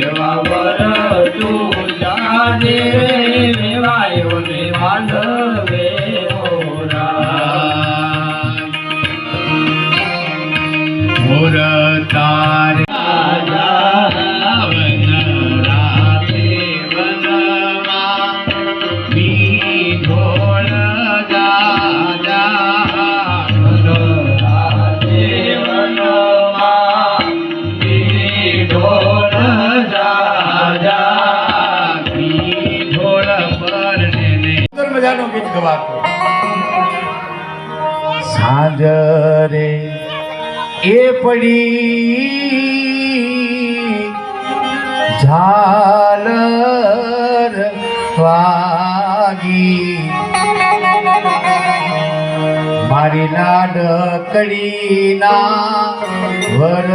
એવા વર તું જાજે મેવાયો ને વાંધવે મોર તારે ગીત ગવાતો સાંજ રે એ પડી ઝાલર વાગી મારી લાડકડી ના વર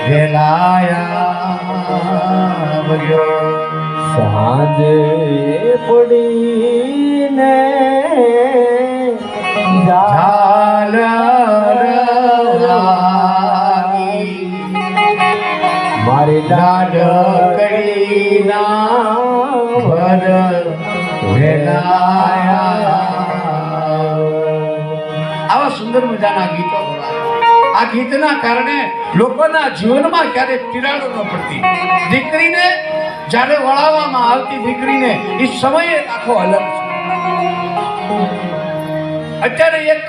વેલાયા બગ્યો સાંજે પડીને ઝાલર વાગી મારી લાડકડી ના વર વેલાયા. આવા સુંદર મજાના ગીતો આ ગીતના કારણે લોકોના જીવનમાં ક્યારેક તિરાડો ન પડતી. દીકરીને જ્યારે વળાવવામાં આવતી દીકરીને એ સમય આખો અલગ છે. અત્યારે એક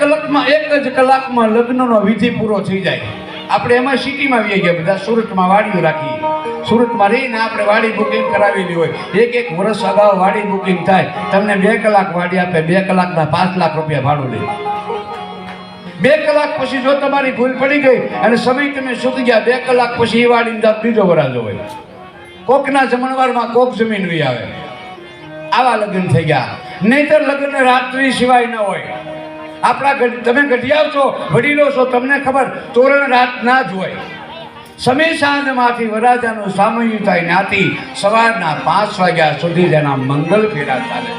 જ કલાકમાં લગ્નનો વિધિ પૂરો થઈ જાય. આપણે એમાં સિટીમાં આવીએ ગયા બધા, સુરતમાં વાડીઓ રાખી, સુરતમાં રહીને આપણે વાડી બુકિંગ કરાવેલી હોય. એક વર્ષ અગાઉ વાડી બુકિંગ થાય, તમને 2 કલાક વાડી આપે, 2 કલાકના 5 લાખ રૂપિયા ભાડું લે. 2 કલાક પછી જો તમારી ભૂલ પડી ગઈ અને સમય તમે ચૂકી ગયા, 2 કલાક પછી એ વાડીની બીજો વરાજો હોય. કોકના જમણવારમાં કોક જમીન વી આવે. આવા લગ્ન થઈ ગયા. નહીતર લગ્ન રાત્રિ સિવાય ન હોય. આપણા તમે ગઢિયાવ છો, વડીલો છો, તમને ખબર તોરણ રાત ના જ હોય. સમય સાંજમાંથી વરાજાનું સામયું થાય ત્યાંથી સવારના 5 વાગ્યા સુધી જેના મંગલ ફેરા ચાલે.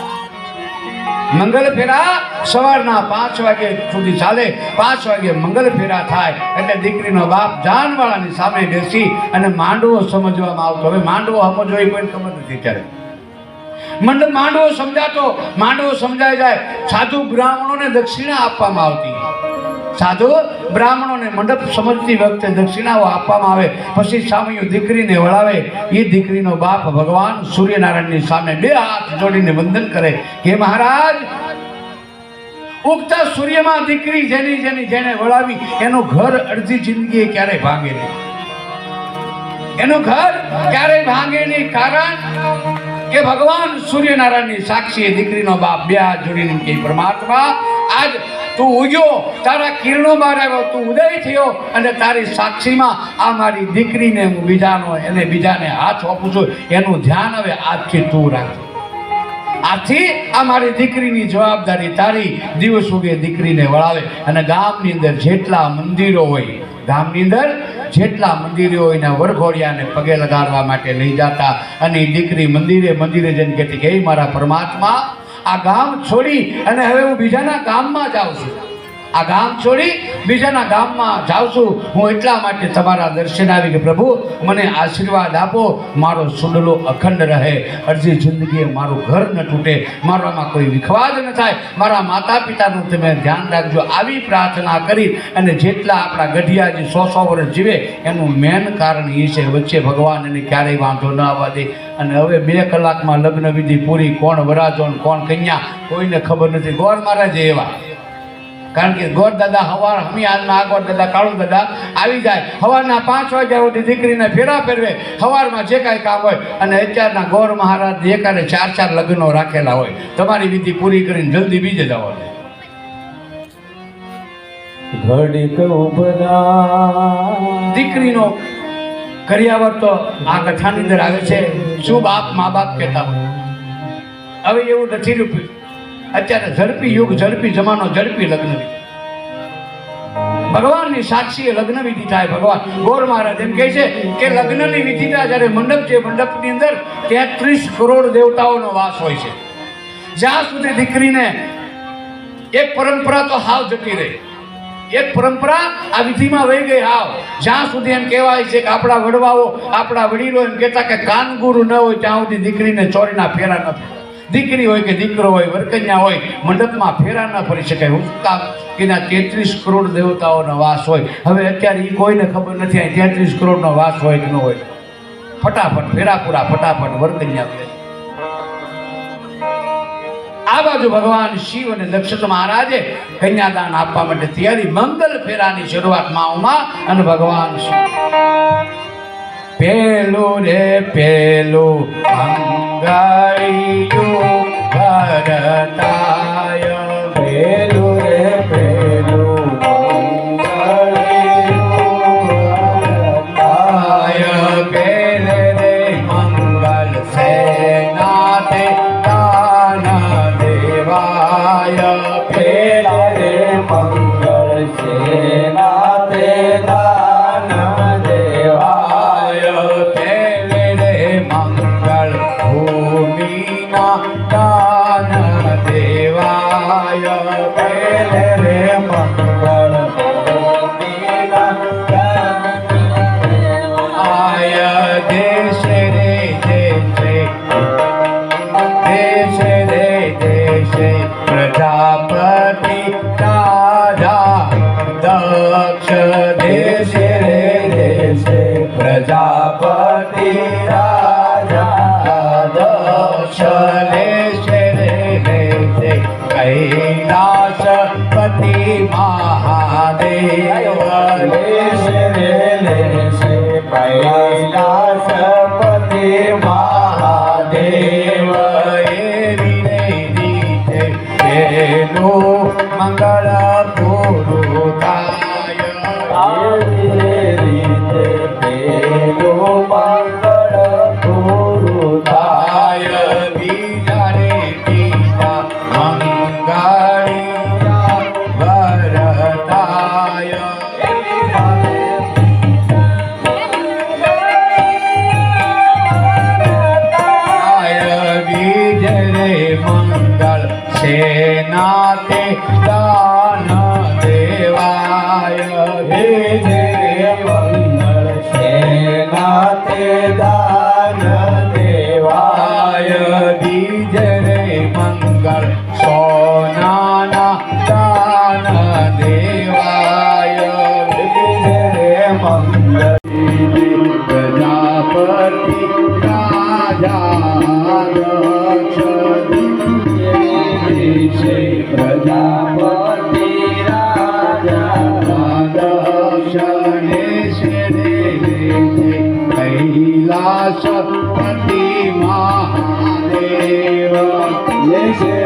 મંગલ ફેરા સવારના 5 વાગ્યા સુધી ચાલે. 5 વાગે મંગલ ફેરા થાય એટલે દીકરીનો બાપ જાનવાળાની સામે બેસી અને માંડવો સમજવામાં આવતો. હવે માંડવો સમજવો એ કોઈ ખબર નથી ત્યારે. માંડવો સમજાઈ જાય. સાધુ બ્રાહ્મણોને દક્ષિણા આપવામાં આવતી. સાધુ બ્રાહ્મણોને મંડપ સમજતી વખતે દક્ષિણાઓ આપવામાં આવે. પછી સામયું દીકરીને વળાવે. એ દીકરીનો બાપ ભગવાન સૂર્યનારાયણની સામે 2 હાથ જોડીને વંદન કરે. હે મહારાજ, ઉગતા સૂર્યમાં દીકરી જેને વળાવી એનું ઘર અડધી જિંદગી ક્યારેય ભાંગે નહીં. એનું ઘર ક્યારેય ભાંગે નહીં. કારણ કે ભગવાન સૂર્યનારાયણની સાક્ષી દીકરીનો બાપ 2 હાથ જોડીને કે પરમાત્મા, આજ તું ઉગ્યો, તારા કિરણો બહાર આવ્યો, તું ઉદય થયો અને તારી સાક્ષીમાં આ મારી દીકરીને હું બીજાને હાથ આપું છું. એનું ધ્યાન હવે આજથી તું રાખજો. આથી આ મારી દીકરીની જવાબદારી તારી. દિવસ ઉગે દીકરીને વળાવે અને ગામની અંદર જેટલા મંદિરો હોય, એના વરઘોડિયાને પગે લગાડવા માટે લઈ જતા. અને એ દીકરી મંદિરે જઈને કહેતી કે મારા પરમાત્મા, આ ગામ છોડી અને હવે હું બીજાના ગામમાં જાઉં છું. આ ગામ છોડી બીજાના ગામમાં જાઉં છું. હું એટલા માટે તમારા દર્શન આવી કે પ્રભુ મને આશીર્વાદ આપો, મારો સુંડલો અખંડ રહે, અડધી જિંદગી મારું ઘર ન તૂટે, મારામાં કોઈ વિખવાદ ન થાય, મારા માતા પિતાનું તમે ધ્યાન રાખજો. આવી પ્રાર્થના કરી અને જેટલા આપણા ગઢિયાજી 100 વર્ષ જીવે એનું મેન કારણ એ છે વચ્ચે ભગવાન એને ક્યારેય વાંધો ન આવવા દે. અને હવે 2 કલાકમાં લગ્ન વિધિ પૂરી. કોણ વરાજો કોણ કન્યા કોઈને ખબર નથી. ગોર મહારાજે એવા, કારણ કે ગોર દાદા હાલમાં આ ગોર દાદા કાળુ દાદા આવી જાય સવારના 5 વાગ્યા સુધી દીકરીને ફેરા ફેરવે. સવારમાં જે કાંઈ કામ હોય. અને અત્યારના ગોર મહારાજ એકાને 4 લગ્નો રાખેલા હોય. તમારી વિધિ પૂરી કરીને જલ્દી બીજે જવાનું. દીકરીનો કર્યાવર તો આ કથાની અંદર આવે છે. શું મા બાપ કહેતા હોય. હવે એવું નથી રૂપ્યું. અત્યારે ઝડપી યુગ, ઝડપી જમાનો, ઝડપી લગ્ન વિધિ. ભગવાનની સાક્ષીએ લગ્ન વિધિ થાય. ભગવાન ગોર મહારાજ એમ કહે છે કે લગ્નની વિધિ થાય જ્યારે મંડપ છે, મંડપની અંદર 33 કરોડ દેવતાઓનો વાસ હોય છે. જ્યાં સુધી દીકરીને એક પરંપરા તો હાવ જતી રહી. એક પરંપરા આ વિધિમાં વહી ગઈ હાવ. જ્યાં સુધી એમ કહેવાય છે કે આપણા વડવાઓ આપણા વડીલો એમ કહેતા કે કાનગુરુ ન હોય ત્યાં સુધી દીકરીને ચોરીના ફેરા ન ફરે. દીકરી હોય કે દીકરો હોય વરકન્યા હોય મંડપમાં ફેરા ન ફરી શકાય. હું કામ કે ના 33 કરોડ દેવતાઓનો વાસ હોય. હવે અત્યારે એ કોઈને ખબર નથી આ 33 કરોડનો વાસ હોય કે ન હોય. ફટાફટ ફેરા પૂરા, ફટાફટ વરકન્યા ફેરા. આ બાજુ ભગવાન શિવ અને દક્ષિત મહારાજે કન્યાદાન આપવા માટે તૈયારી. મંગલ ફેરાની શરૂઆત માં ઉમા અને ભગવાન શિવ. પેલું રે પેલું મંગળિયું કરતાય, પેલું રે પેલું મંગળિયું પેલે રે મંગલ સેનાતે દાન દેવાય. પેલા રે મંગળ સેના તે દાન દેવાય. પેલે રે મંગળ ભૂમિના દાન દેવાય. પેલે રે મંગળ ભૂમિના દાન આય દેશ રે દેશે, દેશ રે દેશે પ્રજાપતિ રાજા દક્ષ. દેશ રે દેશે પ્રજાપતિ રાજા દક્ષ. દેશ રે દેશે કૈલાસપતિ મહાદેવ. દેશ રે લેશે કૈલાસપતિ મહાદેવ. એવી રે રીતે પેલું મંગળ પૂરું થાય. આવી રીતે પેલું મંગળ પૂરું થાય. બીજા રે બીજા મંગળિયા વરતાય. બીજ રે મંગળ સેનાતે દાન દેવાય. બીજ રે મંગળ સેના તે દાન દેવાય. બીજ રે મંગળ સોનાના દાન દેવાય. બીજ રે મંગળ પ્રજાપતિ રાજા દક્ષ. પ્રજાપતિ રાજા દક્ષ કૈલાસપતિ મહાદેવ. લેશે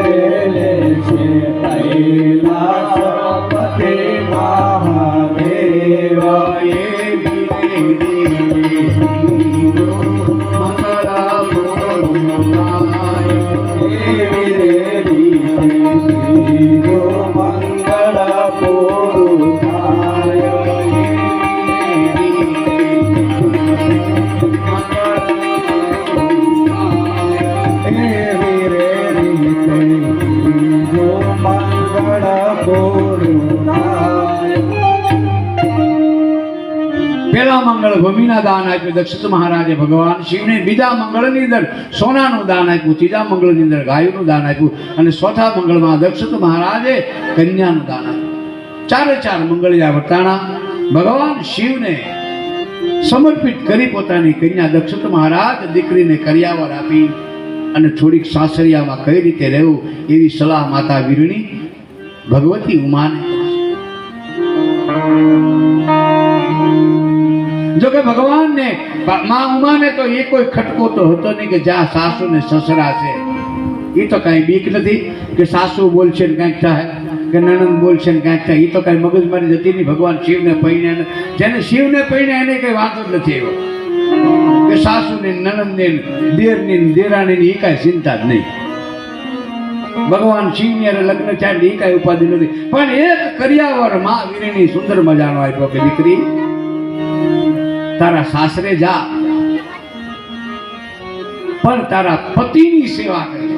લેશે કૈલાસપતિ મહાદેવ. એવી રે રીતે મંગળ પૂરું થાય. એવી રે રીતે મંગળ પૂરું થાય. પેલા મંગળ ભૂમિના દાન આપ્યું દક્ષિત મહારાજે ભગવાન શિવને. બીજા મંગળની અંદર સોનાનું દાન આપ્યું. ત્રીજા મંગળની અંદર ગાયનું દાન આપ્યું. અને ચોથા મંગળમાં દક્ષિત મહારાજે કન્યાનું દાન આપ્યું. ચારે ચાર મંગળિયા વર્તાણા. ભગવાન શિવને સમર્પિત કરી પોતાની કન્યા દક્ષિત મહારાજ દીકરીને કર્યાવર આપી અને થોડીક સાસરિયામાં કઈ રીતે રહેવું એવી સલાહ માતા વીરણી ભગવતી ઉમાને. જો કે ભગવાનને માં ઉમાને તો એ કોઈ ખટકો તો હતો નહીં કે જ્યાં સાસુ ને સસરા છે એ તો કાંઈ બીક નથી કે સાસુ બોલશે ને કાંઈક થાય કે નણંદ બોલશે ને કાંઈક થાય. એ તો કાંઈ મગજમારી જતી નહીં. ભગવાન શિવને પૈણે જેને શિવને પૈણે એને કંઈ વાંધો જ નથી એવો કે સાસુને નણંદને દેરની દેરાણીની એ કાંઈ ચિંતા જ નહીં. ભગવાન શિવની હારે લગ્ન થાય એ કાંઈ ઉપાધિ નથી. પણ એક કર્યાવર માં વીરણી સુંદર મજાનો આપ્યો કે દીકરી તારા સાસરે જા પણ તારા પતિની સેવા કરજે.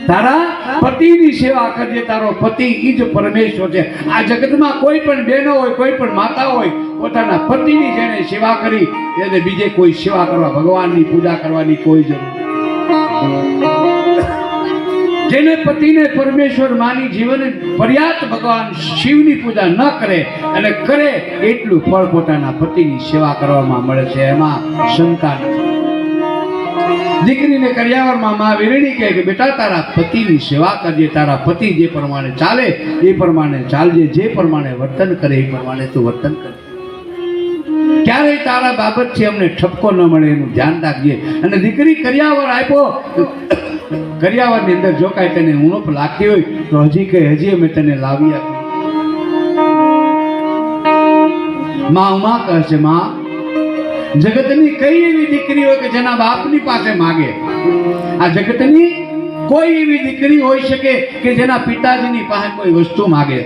તારા પતિની સેવા કરજે, તારો પતિ ઈ જ પરમેશ્વર છે. આ જગતમાં કોઈ પણ બહેનો હોય, કોઈ પણ માતા હોય, પોતાના પતિની જેને સેવા કરી એને બીજે કોઈ સેવા કરવા, ભગવાનની પૂજા કરવાની કોઈ જરૂર નથી. જેને પતિને પરમેશ્વર માની જીવન પર્યાપ્ત ભગવાન શિવની પૂજા ન કરે અને કરે એટલું ફળ પોતાના પતિની સેવા કરવામાં મળે છે. એમાં શંકા નથી. દીકરીને કરિયાવરમાં માં વીરણી કહે કે બેટા તારા પતિની સેવા કરજે, તારા પતિ જે પ્રમાણે ચાલે એ પ્રમાણે ચાલજે, જે પ્રમાણે વર્તન કરે એ પ્રમાણે તું વર્તન કરજે. ક્યારેય તારા બાબત છે અમને ઠપકો ન મળે એનું ધ્યાન રાખજે. અને દીકરી કરિયાવર આપ્યો, કરિયાવરની અંદર જો કાંઈ તને ઉણપ લાગતી હોય તો હજી અમે તને લાવી આપી. માં ઉમા કહે છે, માં જગતની કઈ એવી દીકરી હોય કે જેના બાપની પાસે માગે? આ જગતની કોઈ એવી દીકરી હોઈ શકે કે જેના પિતાજીની પાસે કોઈ વસ્તુ માગે?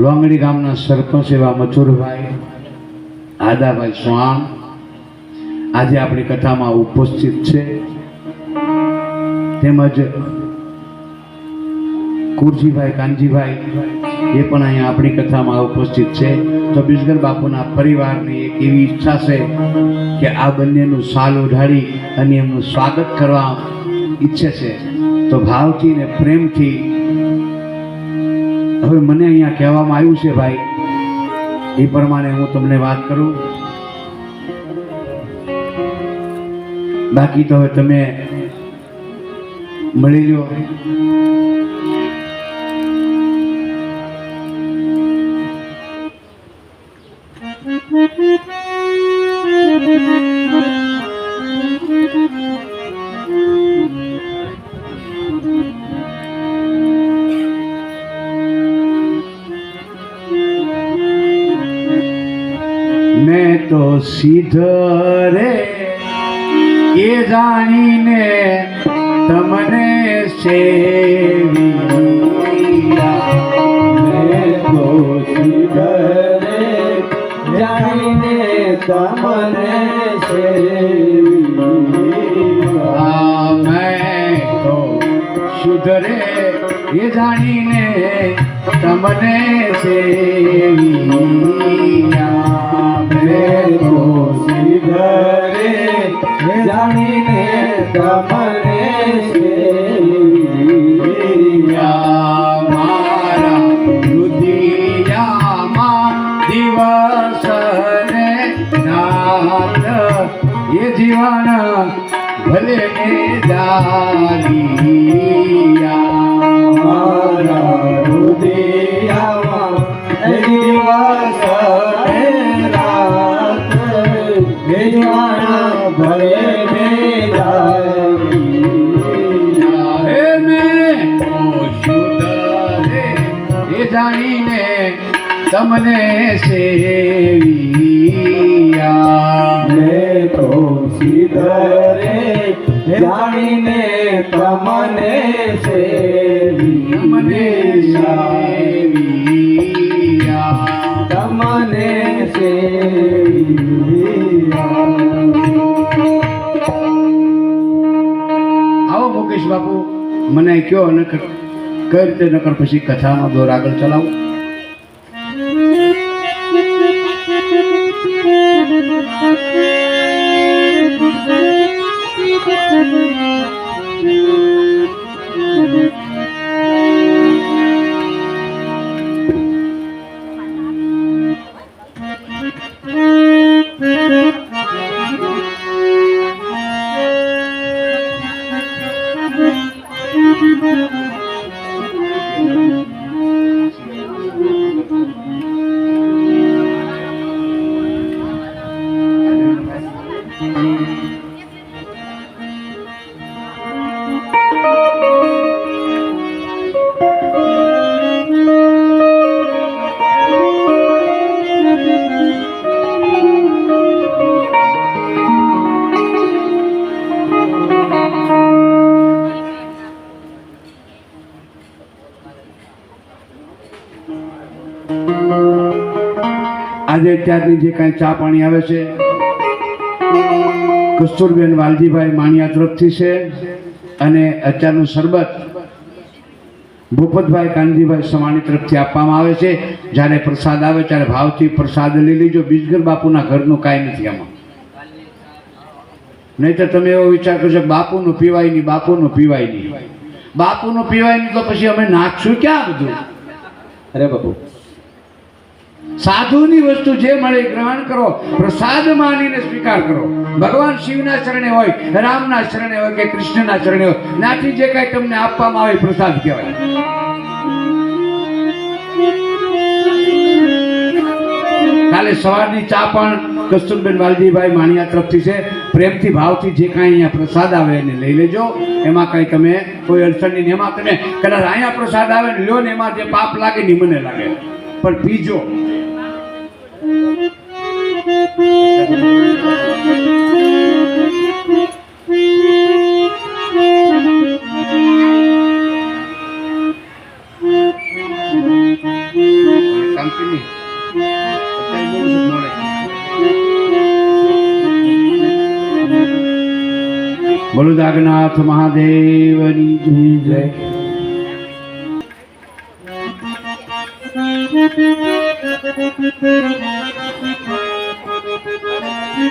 લોંગડી ગામના સરપંચ એવા મથુરભાઈ આદાભાઈ સ્વાણ આજે આપણી કથામાં ઉપસ્થિત છે. તેમજ કુરજીભાઈ કાનજીભાઈ એ પણ અહીંયા આપણી કથામાં ઉપસ્થિત છે. તો બિસ્ગર બાપુના પરિવારની એક એવી ઈચ્છા છે કે આ બંનેનું સાલ ઉઢાડી અને એમનું સ્વાગત કરવા ઈચ્છે છે. તો ભાવથી ને પ્રેમથી હવે મને અહીંયા કહેવામાં આવ્યું છે ભાઈ, એ પ્રમાણે હું તમને વાત કરું. બાકી તો હવે તમે મળી લો. मैं तो सीधरे ये जानीने तमने सेविया, मैं तो सीधरे जानीने तमने सेविया, मैं तो सुधरे ये जानीने तमने सेविया, मैं तो सीधरे जानीने तमने सेविया, मारा રુધિયામાં દિવસ ને રાત એ જીવન ભલે ને જાલિયા, મારા રુધિયામાં દિવસ ને રાત એ જીવન ભલે ને જાલિયા, હે મેં તો શુદ્ધ રે એ જાણીને તમને સેવિયા, मैं तो सीधरे जानीने तमने सेविया, तमने सेविया. આવો મુકેશ બાપુ, મને કયો નકર કઈ રીતે નકર પછી કથાનો દોર આગળ ચલાવો. આજે અત્યારની જે કાંઈ ચા પાણી આવે છે કસ્તુરબેન વાલજીભાઈ માણિયા તરફથી છે અને અત્યારનું શરબત ભૂપતભાઈ કાનજીભાઈ સવાણી તરફથી આપવામાં આવે છે. જ્યારે પ્રસાદ આવે ત્યારે ભાવથી પ્રસાદ લઈ લેજો. બીજગર બાપુના ઘરનું કાંઈ નથી આમાં. નહીં તો તમે એવો વિચાર કરશો બાપુનું પીવાય નહીં, બાપુનું પીવાય નહીં, બાપુનું પીવાય નહીં તો પછી અમે નાખશું ક્યાં બધું? અરે બાપુ, સાધુની વસ્તુ જે મળે એ ગ્રહણ કરો, પ્રસાદ માનીને સ્વીકાર કરો. ભગવાન શિવના ચરણે હોય, રામના ચરણે હોય કે કૃષ્ણના ચરણે હોય, નાથી જે કાંઈ તમને આપવામાં આવે એ પ્રસાદ કહેવાય. કાલે સવારની ચા પણ કસ્તુરબેન વાલજીભાઈ માણિયા તરફથી છે. પ્રેમથી ભાવથી જે કાંઈ અહીંયા પ્રસાદ આવે એને લઈ લેજો. એમાં કાંઈ તમે કોઈ અડચણ નહીં. એમાં તમે કદાચ અહીંયા પ્રસાદ આવે ને લ્યો ને એમાં જે પાપ લાગે ને મને લાગે, પણ પીજો. બોલો જાગન્નાથ મહાદેવની જય.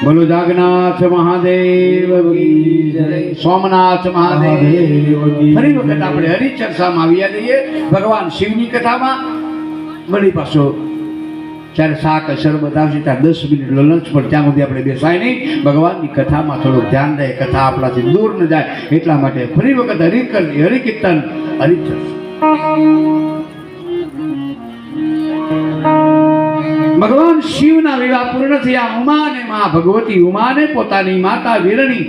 બોલો જાગન્નાથ મહાદેવ કી જય. સોમનાથ મહાદેવ. ફરી વખત આપણે હરિચર્ચામાં આવ્યા જઈએ. ભગવાન શિવની કથામાં વળી પાછો જ્યારે શાક શરબત આવશે ત્યારે 10 મિનિટ લંચ પર ત્યાં સુધી આપણે બેસાય નહીં. ભગવાનની કથામાં થોડુંક ધ્યાન રહે, કથા આપણાથી દૂર ન જાય એટલા માટે ફરી વખત હરિકીર્તન હરિચર્ચા. ભગવાન શિવના વિવાહ પૂર્ણ થયા. ઉમાને માં ભગવતી ઉમાને પોતાની માતા વીરણી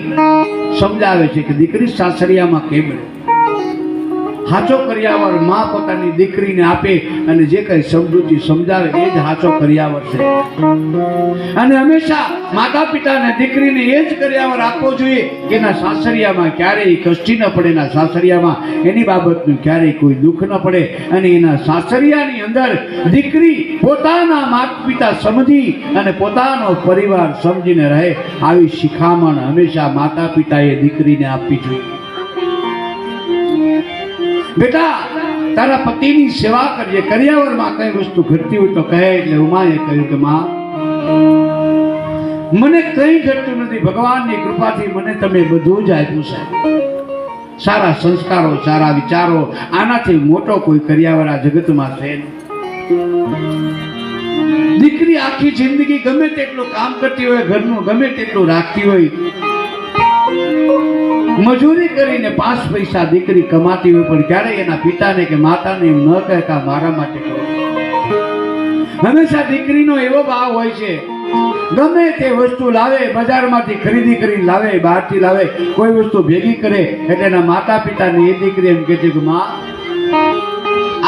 સમજાવે છે કે દીકરી સાસરિયામાં કેમ રહે. હાચો કર્યાવર માં પોતાની દીકરીને આપે અને જે કઈ સમૃદ્ધિ સમજાવે એ જ હાચો કર્યાવર છે. અને હંમેશા માતા પિતાને દીકરીને એ જ કર્યાવર આપવો જોઈએ કે એના સાસરિયામાં ક્યારેય કષ્ટી ન પડે, એના સાસરિયામાં એની બાબતનું ક્યારેય કોઈ દુઃખ ન પડે. અને એના સાસરિયાની અંદર દીકરી પોતાના માતા પિતા સમજી અને પોતાનો પરિવાર સમજીને રહે, આવી શિખામણ હંમેશા માતા પિતાએ દીકરીને આપવી જોઈએ. બેટા, તારા પતિની સેવા કરજે. કર્યાવરમાં કઈ વસ્તુ ઘટતી હોય તો કહે. એટલે ઉમાએ કહ્યું કે માં, મને કંઈ ઘટતું નથી. ભગવાનની કૃપાથી મને તમે બધું જ આપ્યું છે. સારા સંસ્કારો, સારા વિચારો, આનાથી મોટો કોઈ કર્યાવર આ જગતમાં છે નહીં. દીકરી આખી જિંદગી ગમે તેટલું કામ કરતી હોય, ઘરનું ગમે તેટલું રાખતી હોય, મજૂરી કરીને 5 પૈસા દીકરી કમાતી હોય, પણ ક્યારેય એના પિતાને કે માતાને એમ ન કહેતા મારા માટે કરો. હંમેશા દીકરીનો એવો ભાવ હોય છે, ગમે તે વસ્તુ લાવે, બજારમાંથી ખરીદી કરીને લાવે, બહારથી લાવે, કોઈ વસ્તુ ભેગી કરે એટલે એના માતા પિતાને એ દીકરી એમ કહે છે કે માં,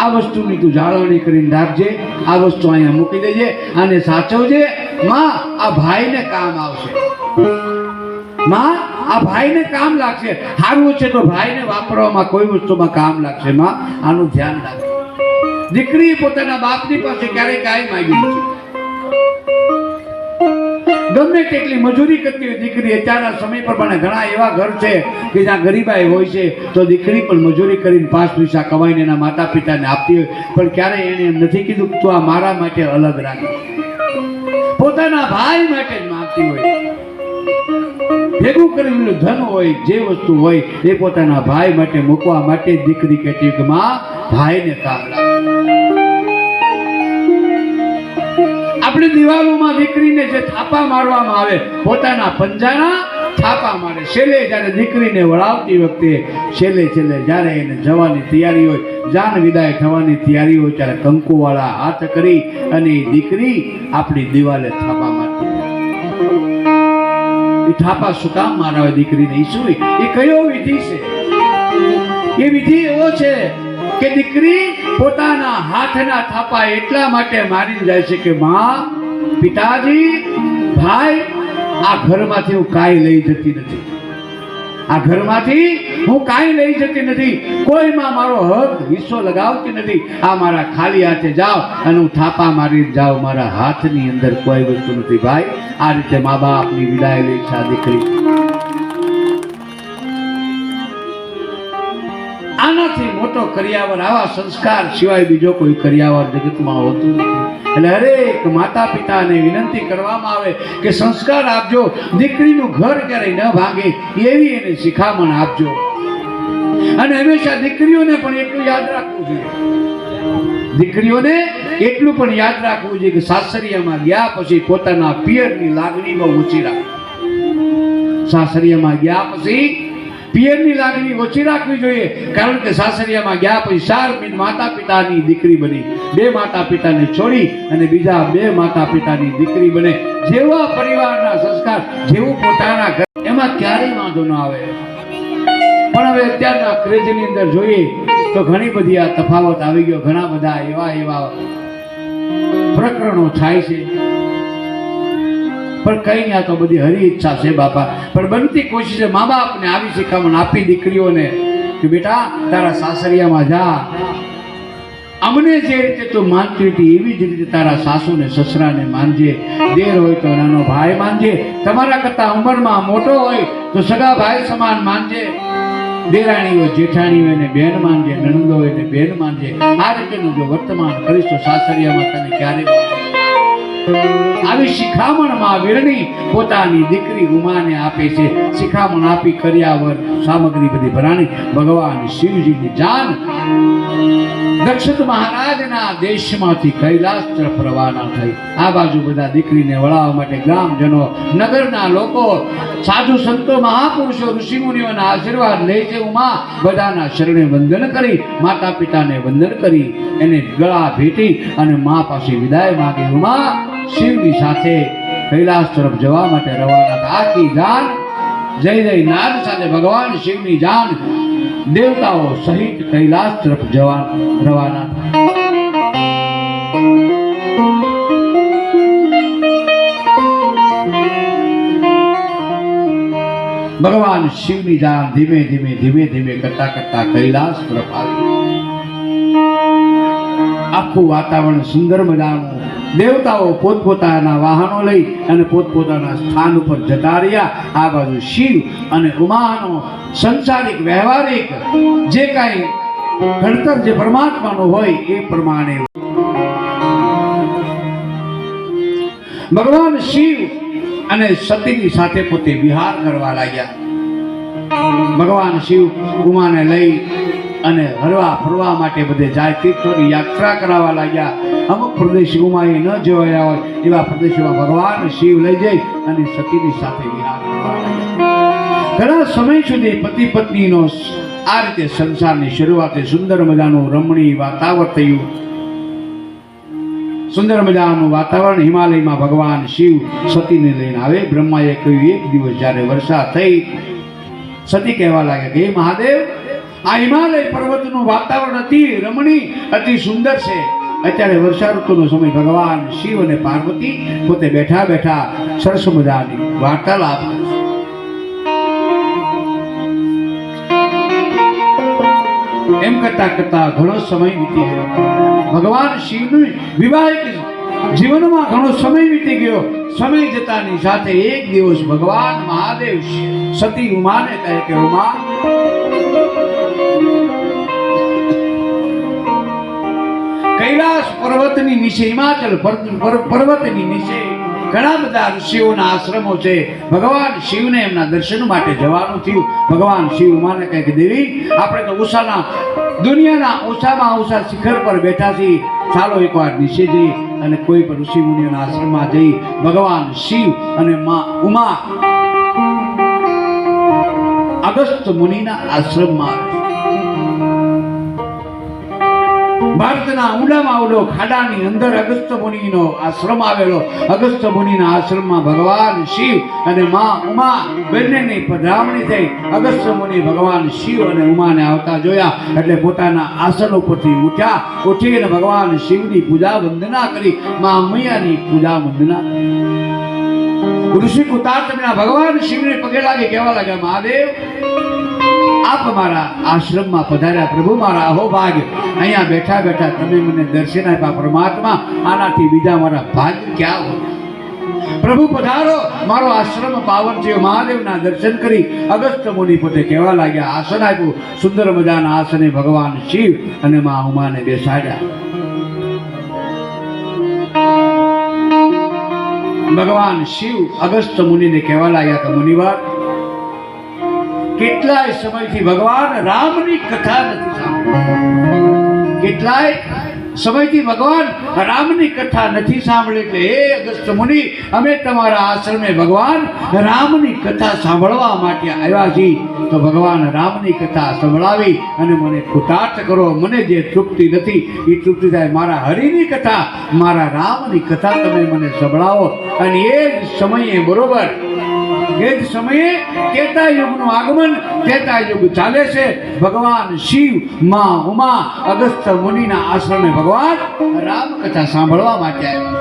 આ વસ્તુની તું જાળવણી કરીને રાખજે, આ વસ્તુ અહીંયા મૂકી દેજે, આને સાચવજે. માં, આ ભાઈને કામ આવશે. માં, આ ભાઈને કામ લાગશે. સારું છે તો ભાઈને વાપરવામાં કોઈ વસ્તુમાં કામ લાગશે. માં, આનું ધ્યાન રાખે. દીકરી પોતાના બાપની પાસે ક્યારેય કાંઈ માંગી નથી. ગમે તેટલી મજૂરી કરતી હોય દીકરી. અત્યારના સમય પ્રમાણે ઘણા એવા ઘર છે કે જ્યાં ગરીબાઈ હોય છે તો દીકરી પણ મજૂરી કરીને 5 પૈસા કમાઈને એના માતા પિતાને આપતી હોય, પણ ક્યારેય એને એમ નથી કીધું તું આ મારા માટે અલગ રાખ. પોતાના ભાઈ માટે જ માંગતી હોય. ભેગું કરેલું ધન હોય, જે વસ્તુ હોય એ પોતાના ભાઈ માટે મૂકવા માટે દીકરી કહેતી કે માં, ભાઈને કામ લાગે. આપણે દિવાલોમાં દીકરીને જે થાપા મારવામાં આવે, પોતાના પંજાના થાપા મારે. છેલ્લે જ્યારે દીકરીને વળાવતી વખતે છેલ્લે જ્યારે એને જવાની તૈયારી હોય, જાન વિદાય થવાની તૈયારી હોય, ત્યારે કંકુવાળા હાથ કરી અને દીકરી આપણી દિવાલે થાપા મારતી. એ થાપા શું કામ મારાવે દીકરીને? શું એ કયો વિધિ છે? એ વિધિ એવો છે કે દીકરી પોતાના હાથના થાપા એટલા માટે મારી જાય છે કે માં, પિતાજી, ભાઈ, આ ઘરમાંથી હું કાંઈ લઈ જતી નથી. આ ઘરમાંથી હું કાંઈ લઈ જતી નથી, કોઈમાં મારો હક હિસ્સો લગાવતી નથી. આ મારા ખાલી હાથે જાઓ અને હું થાપા મારી જાઉં, મારા હાથની અંદર કોઈ વસ્તુ નથી. ભાઈ, આ રીતે મા બાપની વિદાય લે છે આ દીકરી. આનાથી મોટો કરિયાવર, આવા સંસ્કાર સિવાય બીજો કોઈ કરિયાવર જગતમાં હોતું નથી. એટલે હરેક માતા પિતાને વિનંતી કરવામાં આવે કે સંસ્કાર આપજો, દીકરીનું ઘર ક્યારેય ન ભાંગે એવી એને શિખામણ આપજો. અને હંમેશા દીકરીઓને પણ એટલું યાદ રાખવું જોઈએ, દીકરીઓને એટલું પણ યાદ રાખવું જોઈએ કે સાસરિયામાં ગયા પછી પોતાના પિયરની લાગણી બહુ ઓછી રાખવી. સાસરિયામાં ગયા પછી પિયરની લાગણી ઓછી રાખવી જોઈએ, કારણ કે સાસરિયામાં ગયા પછી 4 માતા પિતાની દીકરી બની, 2 માતા પિતાને છોડી અને બીજા 2 માતા પિતાની દીકરી બને. જેવા પરિવારના સંસ્કાર, જેવું પોતાના ઘર, એમાં ક્યારેય વાંધો ન આવે. પણ હવે અત્યારના ક્રેઝની અંદર જોઈએ તો ઘણી બધી આ તફાવત આવી ગયો. ઘણા બધા એવા પ્રકરણો થાય છે. પણ કઈ નહીં, આ તો બધી હરી ઈચ્છા છે બાપા. પણ બનતી કોશિશ છે મા બાપને આવી શિખામણ આપી દીકરીઓને કે બેટા તારા સાસરિયામાં જા, અમને જે રીતે તું માનતી હતી એવી જ રીતે તારા સાસુ ને સસરાને માનજે. દેર હોય તો નાનો ભાઈ માનજે, તમારા કરતા ઉંમરમાં મોટો હોય તો સગા ભાઈ સમાન માનજે. દેરાણી હોય, જેઠાણી હોય ને બેન માનજે, નણંદો હોય ને બેન માનજે. આ રીતેનું જો વર્તમાન કરીશ તો સાસરિયામાં તને ક્યારેય આવી શિખામણમાં વીરણી પોતાની દીકરી ઉમાને આપે છે. શિખામણ આપી કરિયાવર સામગ્રી બધી ભરાણી ભગવાન શિવજીની જાન દક્ષિત મહારાજના દેશમાંથી કૈલાસ તરફ રવાના થઈ. આ બાજુ બધા દીકરીને વળાવવા માટે ગ્રામજનો, નગરના લોકો, સાધુ સંતો, મહાપુરુષો, ઋષિમુનિઓના આશીર્વાદ લે છે. ઉમા બધાના શરણે વંદન કરી, માતા પિતાને વંદન કરી, એને ગળા ભેટી અને મા પાસે વિદાય માંગી. ઉમા શિવની સાથે કૈલાસ તરફ જવા માટે રવાના હતા. આખી જાન જય જય નાદ સાથે ભગવાન શિવની જાન દેવતાઓ સહિત કૈલાસ તરફ જવા રવાના હતા. ભગવાન શિવની જાન ધીમે ધીમે કરતા કૈલાસ તરફ આવી. આખું વાતાવરણ સુંદર મજાનું. દેવતાઓ પોતપોતાના વાહનો લઈ અને પોતપોતાના સ્થાન ઉપર જતા રહ્યા. આ બાજુ શિવ અને ઉમાનો સંસારિક વ્યવહારિક જે કાંઈ ઘડતર જે પરમાત્માનું હોય એ પ્રમાણે ભગવાન શિવ અને સતીની સાથે પોતે વિહાર કરવા લાગ્યા. ભગવાન શિવ ઉમાને લઈ અને હરવા ફરવા માટે બધે જાય, તીર્થોની યાત્રા કરાવવા લાગ્યા. અમુક પ્રદેશ ઉમાએ ન જોયા હોય એવા પ્રદેશોમાં ભગવાન શિવ લઈ જઈ અને સતીની સાથે વિહાર કરવા લાગ્યા. ઘણા સમય સુધી પતિ પત્નીનો આ રીતે સંસારની શરૂઆતે સુંદર મજાનું રમણીય વાતાવરણ થયું. સુંદર મજાનું વાતાવરણ. હિમાલયમાં ભગવાન શિવ સતીને લઈને આવે. બ્રહ્માએ કહ્યું, એક દિવસ જ્યારે વર્ષા થઈ, સતી કહેવા લાગે કે હે મહાદેવ, આ હિમાલય પર્વતનું વાતાવરણ અતિ રમણીય, અતિ સુંદર છે. અત્યારે વર્ષા ઋતુનો સમય. ભગવાન શિવ અને પાર્વતી પોતે બેઠા બેઠા સરસ મજાની વાર્તાલાપ કરે. એમ કરતા ઘણો સમય વીતી ગયો. ભગવાન શિવનું વિવાહિક જીવનમાં ઘણો સમય વીતી ગયો. સમય જતાની સાથે એક દિવસ ભગવાન મહાદેવ સતી ઉમાને કહે કે ઉમા, કૈલાસ પર્વતની નીચે, હિમાચલ પર્વતની નીચે ઘણા બધા ઋષિઓના આશ્રમો છે. ભગવાન શિવને એમના દર્શન માટે જવાનું થયું. ભગવાન શિવ ઉમાને કહે કે દેવી, આપણે તો દુનિયાના ઓછામાં ઓછા શિખર પર બેઠા છીએ, ચાલો એકવાર નીચે જઈ અને કોઈ પણ ઋષિ મુનિઓના આશ્રમમાં જઈ ભગવાન શિવ અને માં ઉમા અગસ્ત્ય મુનિના આશ્રમમાં આવે. ભારતના ઊંડામાં ઊંડો ખાડાની અંદર અગસ્ત્ય મુનિનો આશ્રમ આવેલો. અગસ્ત્ય મુનિના આશ્રમમાં ભગવાન શિવ અને માં ઉમા બંનેની પધરામણી થઈ. અગસ્ત્ય મુનિ ભગવાન શિવ અને ઉમાને આવતા જોયા એટલે પોતાના આસન ઉપરથી ઉઠ્યા. ઉઠીને ભગવાન શિવની પૂજા વંદના કરી, માં મૈયાની પૂજા વંદના કરી. ઋષિ કુતાર્થના ભગવાન શિવને પગે લાગી કહેવા લાગ્યા, મહાદેવ આપ મારા આશ્રમમાં પધાર્યા. પ્રભુ મારા અહોભાગ્ય, અહીંયા બેઠા બેઠા તમે મને દર્શન આપ્યા પરમાત્મા, આનાથી બીજા મારા ભાગ્ય ક્યાં હોય? પ્રભુ પધારો, મારો આશ્રમ પાવન છે. મહાદેવના દર્શન કરી અગસ્ત્ય મુનિ પોતે કહેવા લાગ્યા. આસન આપ્યું, સુંદર મજાના આસને ભગવાન શિવ અને મા ઉમાને બેસાડ્યા. ભગવાન શિવ અગસ્ત્ય મુનિને કહેવા લાગ્યા કે મુનિવાર, કેટલાય સમયથી ભગવાન રામની કથા નથી સાંભળી. કેટલાય સમયથી ભગવાન રામની કથા નથી સાંભળી. એટલે હે અગસ્ત્ય મુનિ, અમે તમારા આશ્રમે ભગવાન રામની કથા સાંભળવા માટે આવ્યા છીએ. તો ભગવાન રામની કથા સંભળાવી અને મને કૃતાર્થ કરો. મને જે તૃપ્તિ નથી એ તૃપ્તિ થાય. મારા હરિની કથા, મારા રામની કથા તમે મને સંભળાવો. અને એ જ સમયે બરોબર એ જ સમયે ત્રેતા યુગનું આગમન, ત્રેતા યુગ ચાલે છે. ભગવાન શિવ, મા ઉમા અગસ્ત્ય મુનિના આશ્રમે ભગવાન રામ કથા સાંભળવા માટે આવ્યા.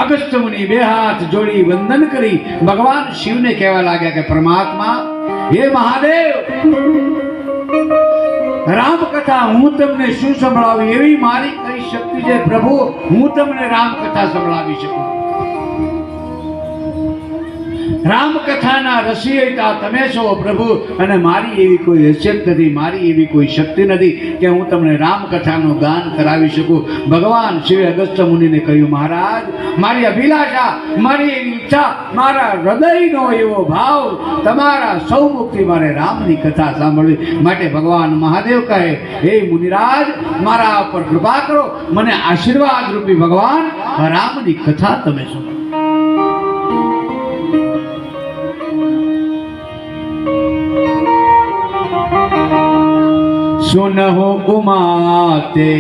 અગસ્ત્ય મુનિ બે હાથ જોડી વંદન કરી ભગવાન શિવને કહેવા લાગ્યા કે પરમાત્મા, હે મહાદેવ, રામ કથા હું તમને શું સંભળાવી? એવી મારી કઈ શક્તિ છે પ્રભુ, હું તમને રામ કથા સંભળાવી શકું? રામ કથાના રસિયતા તમે છો પ્રભુ, અને મારી એવી કોઈ હેસિયત નથી, મારી એવી કોઈ શક્તિ નથી કે હું તમને રામ કથાનું ગાન કરાવી શકું. ભગવાન શિવે અગસ્ત્ય મુનિને કહ્યું, મહારાજ, મારી અભિલાષા, મારી એવી ઈચ્છા, મારા હૃદયનો એવો ભાવ, તમારા સૌ મુક્તિ મારે રામની કથા સાંભળવી. માટે ભગવાન મહાદેવ કહે, હે મુનિરાજ, મારા પર કૃપા કરો, મને આશીર્વાદ રૂપી ભગવાન રામની કથા તમે સાંભળો. सुनहु उमाते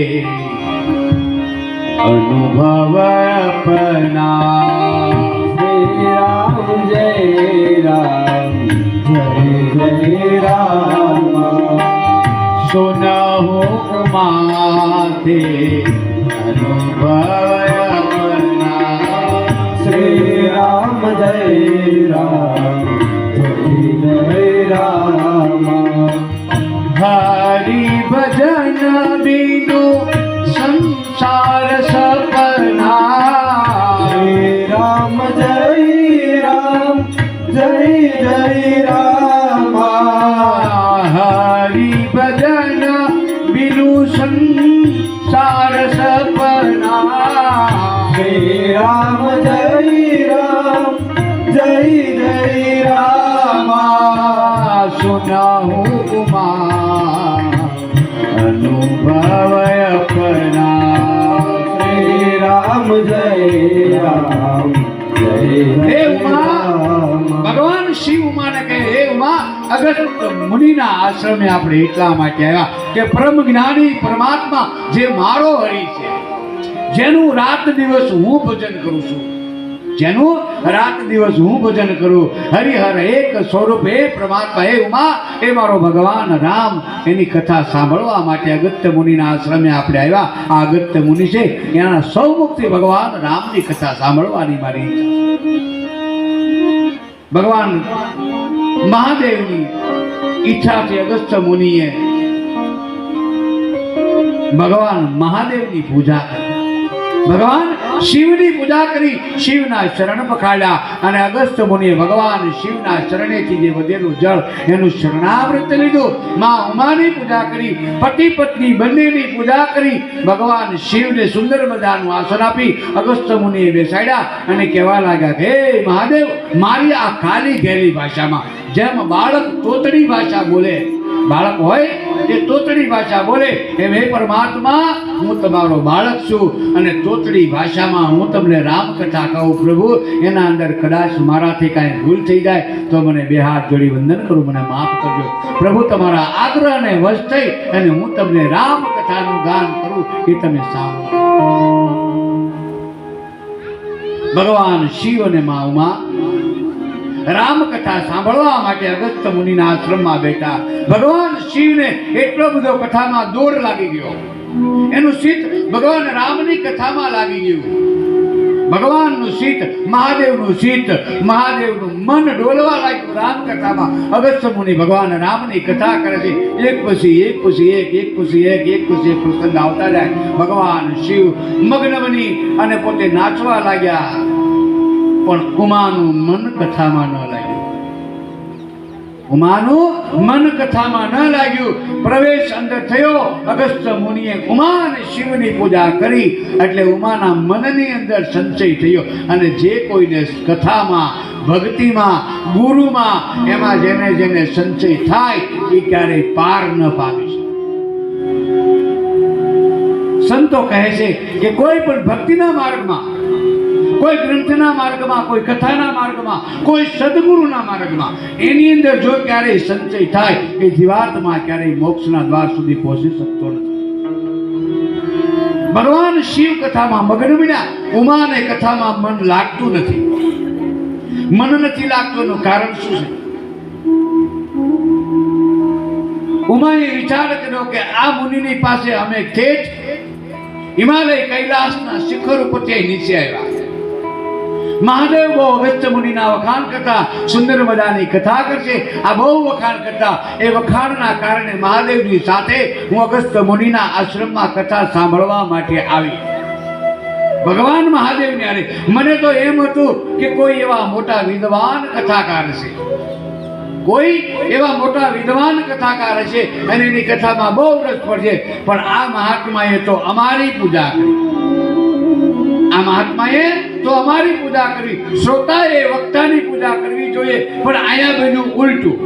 अनुभव अपना. श्री राम जय राम, जय जय राम. सुनहु उमाते अनुभव अपना. श्री राम जय राम, जय जय राम. हरि भजन बिनु संसार सपना. श्री राम जय राम, जय जय राम. हरि भजन बिनु संसार सपना. श्री राम जय राम, जय जय राम. सुनहु उमा अनुभव अपना. श्री राम जय राम, जय हे जय उमा, राम. ભગવાન શિવ ઉમાને કહે, હે ઉમા, અગસ્ત્ય મુનિના આશ્રમે આપણે એટલા માટે આવ્યા કે પરમ જ્ઞાની પરમાત્મા જે મારો હરિ છે, જેનું રાત દિવસ હું ભજન કરું છું, જેનું રાત દિવસ હું ભજન કરું, હરિહર એક સ્વરૂપ હે પરમાત્મા, હે ઉમા, એ મારો ભગવાન રામ, એની કથા સાંભળવા માટે અગસ્ત્ય મુનિના આશ્રમે આપણે આવ્યા. આ અગસ્ત્ય મુનિ છે, એના સૌ મુક્તિ ભગવાન રામની કથા સાંભળવાની મારી ઈચ્છા. ભગવાન મહાદેવની ઈચ્છાથી અગસ્ત્ય મુનિએ ભગવાન મહાદેવની પૂજા કરી, ભગવાન શિવની પૂજા કરી, શિવના શરણ પખાડ્યા. અને અગસ્ત્ય મુનિએ ભગવાન શિવના શરણેથી જે વધેલું જળ એનું શરણામૃત લીધું. મા ઉમાની પૂજા કરી, પતિ પત્ની બંનેની પૂજા કરી. ભગવાન શિવને સુંદર મજાનું આસન આપી અગસ્ત્ય મુનિએ બેસાડ્યા અને કહેવા લાગ્યા, હે મહાદેવ, મારી આ ખાલી ઘેલી ભાષામાં, જેમ બાળક તોતડી ભાષા બોલે, બાળક હોય એ તોતડી ભાષા બોલે, એમ હે પરમાત્મા, હું તમારો બાળક છું અને તોતડી ભાષામાં હું તમને રામકથા કહું. પ્રભુ, એના અંદર કદાચ મારાથી કાંઈ ભૂલ થઈ જાય તો મને બે હાથ જોડી વંદન કરું, મને માફ કરજો. પ્રભુ, તમારા આગ્રહને વશ થઈ અને હું તમને રામકથાનું ગાન કરું, એ તમે સાંભળો. ભગવાન શિવ અને મા ઉમા રામકથા સાંભળવા માટે અગસ્ત્ય મુનિના આશ્રમમાં બેઠા. ભગવાન શિવને એટલો બધો કથામાં દોર લાગી ગયો, એનું ચિત્ત ભગવાન રામની કથામાં લાગી ગયું. ભગવાનનું ચિત્ત, મહાદેવનું ચિત્ત, મહાદેવનું મન ડોલવા લાગ્યું રામ કથામાં. અગસ્ત્ય મુનિ ભગવાન રામની કથા કરે છે. એક પછી એક પછી એક, એક પછી એક, એક પછી એક પ્રસંગ આવતા જાય. ભગવાન શિવ મગ્ન બની અને પોતે નાચવા લાગ્યા, પણ ઉમાનું મન કથામાં ન લાગ્યું. ઉમાનું મન કથામાં ન લાગ્યું. પ્રવેશ અંદર થયો. અગસ્ત્ય મુનિએ ઉમા અને શિવની પૂજા કરી એટલે ઉમાના મનની અંદર સંચય થયો. અને જે કોઈને કથામાં, ભક્તિમાં, ગુરુમાં, એમાં જેને જેને સંચય થાય એ ક્યારેય પાર ન પામી શકે. સંતો કહે છે કે કોઈ પણ ભક્તિના માર્ગમાં, કોઈ ગ્રંથના માર્ગમાં, કોઈ કથાના માર્ગમાં, કોઈ સદગુરુના માર્ગમાં એની અંદર જો ક્યારેય સંચય થાય એ જીવાત્મા ક્યારેય મોક્ષના દ્વાર સુધી પહોંચી શકતો નથી. ભગવાન શિવ કથામાં મગ્ન બન્યા. ઉમાને કથામાં મન લાગતું નથી. મન નથી લાગતું એનું કારણ શું છે? ઉમાએ વિચાર કર્યો કે આ મુનિની પાસે અમે ઠેઠ હિમાલય કૈલાસના શિખર ઉપરથી નીચે આવ્યા. મહાદેવ બહુ અગસ્ત્ય મુનિના વખાણ કરતા, સુંદર મજાની કથા કરશે. આ બહુ વખાણ કરતા. એ વખાણના કારણે મહાદેવની સાથે હું અગસ્ત્ય મુનિના આશ્રમમાં કથા સાંભળવા માટે આવી. ભગવાન મહાદેવને અરે મને તો એમ હતું કે કોઈ એવા મોટા વિદ્વાન કથાકાર છે, કોઈ એવા મોટા વિદ્વાન કથાકાર છે અને એની કથામાં બહુ રસ પડશે. પણ આ મહાત્માએ તો અમારી પૂજા કરી. આ મહાત્માએ તો અમારી પૂજા કરી. શ્રોતાએ વક્તાની પૂજા કરવી જોઈએ, પણ અહીંયા બન્યું ઉલટું.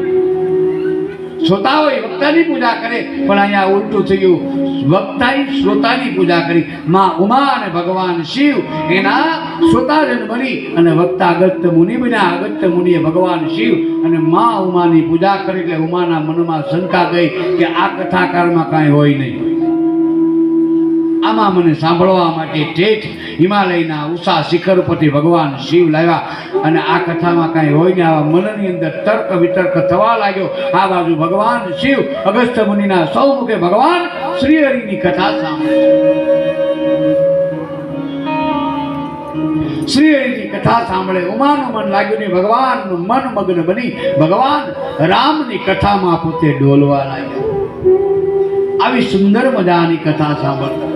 શ્રોતાઓએ વક્તાની પૂજા કરે, પણ અહીંયા ઉલટું થયું. વક્તાએ શ્રોતાની પૂજા કરી. માં ઉમા અને ભગવાન શિવ એના શ્રોતાજન બની અને વક્તા અગસ્ત્ય મુનિ બન્યા. અગસ્ત્ય મુનિએ ભગવાન શિવ અને માં ઉમાની પૂજા કરી. એટલે ઉમાના મનમાં શંકા ગઈ કે આ કથાકારમાં કાંઈ હોય નહીં. આમાં મને સાંભળવા માટે ઠેઠ હિમાલયના ઉષા શિખર પરથી ભગવાન શિવ લાવ્યા અને આ કથામાં કાંઈ હોય ને આવા મનની અંદર તર્ક વિતર્ક થવા લાગ્યો. આ બાજુ ભગવાન શિવ અગસ્ત્ય મુનિના સૌ મુખે ભગવાન શ્રી હરિની કથા સાંભળે. શ્રી હરિની કથા સાંભળે. ઉમાનું મન લાગ્યું ને ભગવાનનું મન મગ્ન બની ભગવાન રામની કથામાં પોતે ડોલવા લાગ્યા. આવી સુંદર મજાની કથા સાંભળતા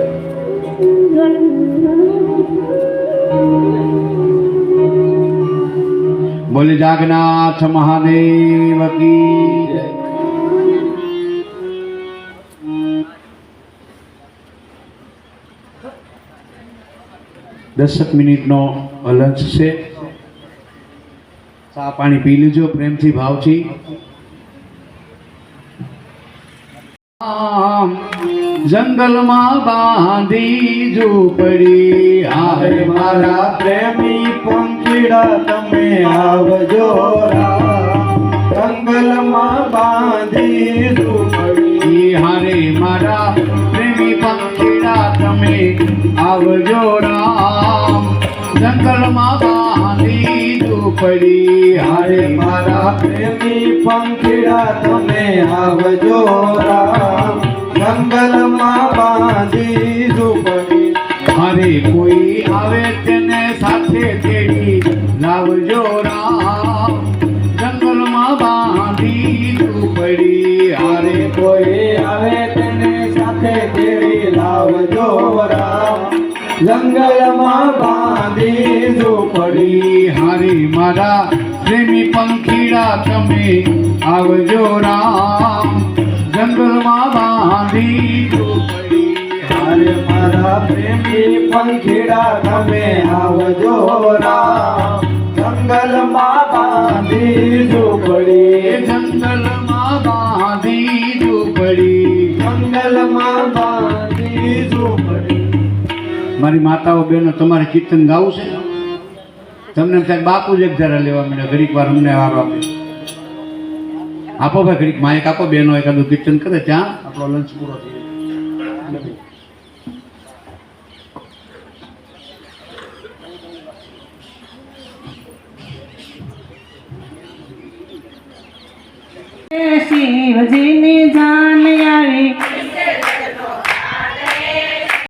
બોલે જાગનાથ મહાદેવ કી જય. દસક મિનિટનો લંચ છે. ચા પાણી પી લીજો પ્રેમથી, ભાવથી. જંગલમાં બાંધી ઝૂંપડી, હારે મારા પ્રેમી પંખીડા તમે આવજો રામ. જંગલમાં બાંધી ઝૂંપડી, હારે મારા પ્રેમી પંખીડા તમે આવજો રામ. જંગલમાં બાંધી ઝૂંપડી, હારે મારા પ્રેમી પંખીડા તમે આવજો રામ. જંગલમાં બાંધી ઝૂંપડી, હરે કોઈ આવે તેને સાથે તેડી લાવજો રામ. જંગલમાં બાંધી ઝૂંપડી, હારે કોઈ આવે તેને સાથે તેડી લાવજો રામ. જંગલમાં બાંધી ઝૂંપડી, હરે મારા પ્રેમી પંખીડા તમે આવજો રામ. જંગલમાં બાંધી ઝૂંપડી, હારે મારા પ્રેમી પંખીડા તમે આવજો રામ. જંગલમાં બાંધી ઝૂંપડી, જંગલમાં બાંધી ઝૂંપડી, જંગલમાં બાંધી ઝૂંપડી. મારી માતાઓ બહેનો તમારે કીર્તન ગાવું છે? તમને એમ થાય બાપુ જ એક જરા લેવા મને ઘડીક વાર અમને વારો આપે. આપો ભાઈ ઘડીક માયક આપો. બહેનો એકાદું કીર્તન કરે ત્યાં આપણો લંચ પૂરો થઈ શિવજીની જા